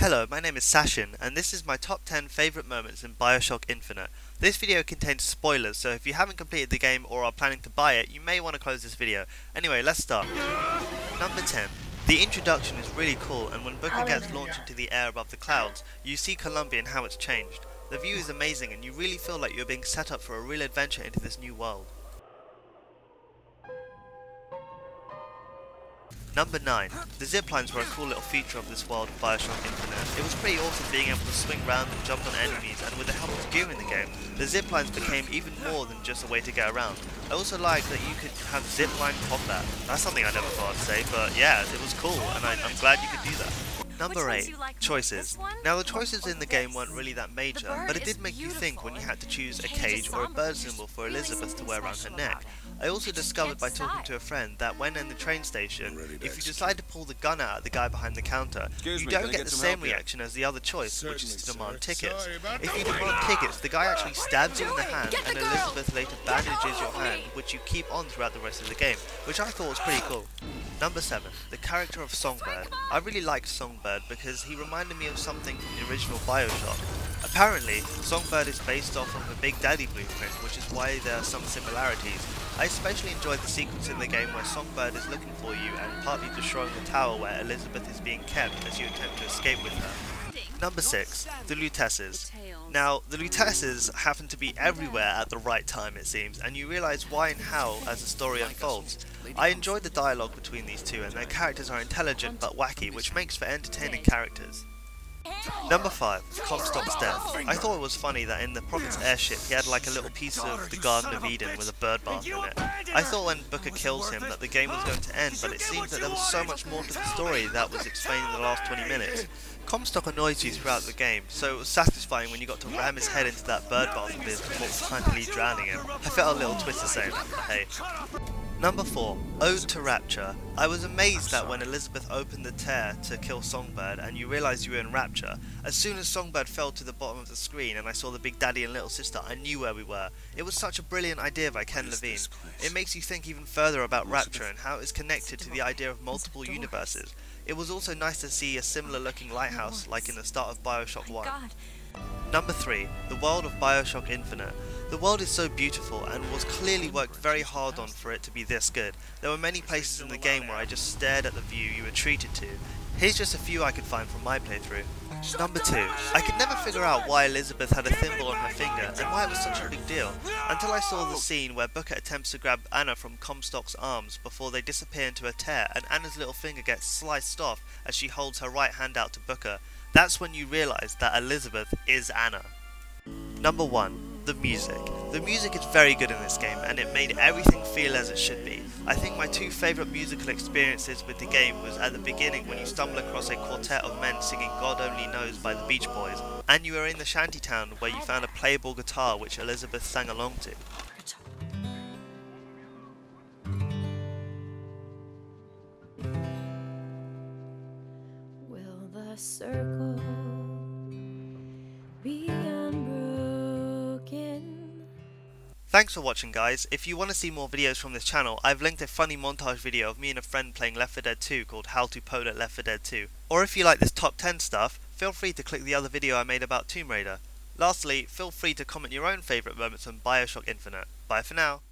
Hello, my name is Sashin, and this is my top 10 favourite moments in Bioshock Infinite. This video contains spoilers, so if you haven't completed the game or are planning to buy it, you may want to close this video. Anyway, let's start. Number 10. The introduction is really cool, and when Booker gets launched into the air above the clouds, you see Columbia and how it's changed. The view is amazing, and you really feel like you're being set up for a real adventure into this new world. Number 9. The ziplines were a cool little feature of this world of Bioshock Infinite. It was pretty awesome being able to swing around and jump on enemies, and with the help of gear in the game, the ziplines became even more than just a way to get around. I also liked that you could have zipline combat. That's something I never thought I'd say, but yeah, it was cool, and I'm glad you could do that. Number 8. Choices. Now the choices in the game weren't really that major, but it did make you think when you had to choose a cage or a bird symbol for Elizabeth to wear around her neck. I also discovered by talking to a friend that when in the train station, if you decide to pull the gun out at the guy behind the counter, you don't get the same reaction as the other choice, which is to demand tickets. If you demand tickets, the guy actually stabs you in the hand, and Elizabeth later bandages your hand, which you keep on throughout the rest of the game, which I thought was pretty cool. Number 7. The character of Songbird. I really liked Songbird because he reminded me of something from the original Bioshock. Apparently, Songbird is based off of a Big Daddy blueprint, which is why there are some similarities. I especially enjoyed the sequence in the game where Songbird is looking for you and partly destroying the tower where Elizabeth is being kept as you attempt to escape with her. Number 6. The Lutesses. Now, the Lutesses happen to be everywhere at the right time, it seems, and you realise why and how as the story unfolds. I enjoyed the dialogue between these two, and their characters are intelligent but wacky, which makes for entertaining characters. Number 5. Comstock's death. I thought it was funny that in the Prophet's airship he had like a little piece of the Garden of Eden with a bird bath in it. I thought when Booker kills him that the game was going to end, but it seems that there was so much more to the story that was explained in the last 20 minutes. Comstock annoys you throughout the game, so it was satisfying when you got to ram his head into that bird bath of his before finally drowning him. I felt a little twist the same, but hey. Number 4. Ode to Rapture. I was amazed that when Elizabeth opened the tear to kill Songbird and you realised you were in Rapture, as soon as Songbird fell to the bottom of the screen and I saw the Big Daddy and Little Sister, I knew where we were. It was such a brilliant idea by Ken Levine. It makes you think even further about Rapture and how it is connected to the idea of multiple universes. It was also nice to see a similar looking lighthouse like in the start of Bioshock 1. Number 3. The world of Bioshock Infinite. The world is so beautiful and was clearly worked very hard on for it to be this good. There were many places in the game where I just stared at the view you were treated to. Here's just a few I could find from my playthrough. Number 2. I could never figure out why Elizabeth had a thimble on her finger and why it was such a big deal, until I saw the scene where Booker attempts to grab Anna from Comstock's arms before they disappear into a tear and Anna's little finger gets sliced off as she holds her right hand out to Booker. That's when you realise that Elizabeth is Anna. Number 1. The music. The music is very good in this game and it made everything feel as it should be. I think my two favourite musical experiences with the game was at the beginning when you stumble across a quartet of men singing God Only Knows by the Beach Boys, and you were in the shantytown where you found a playable guitar which Elizabeth sang along to. Will the circle be unbroken? Thanks for watching, guys. If you want to see more videos from this channel, I've linked a funny montage video of me and a friend playing Left 4 Dead 2 called How to Pole at Left 4 Dead 2. Or if you like this top 10 stuff, feel free to click the other video I made about Tomb Raider. Lastly, feel free to comment your own favourite moments on Bioshock Infinite. Bye for now.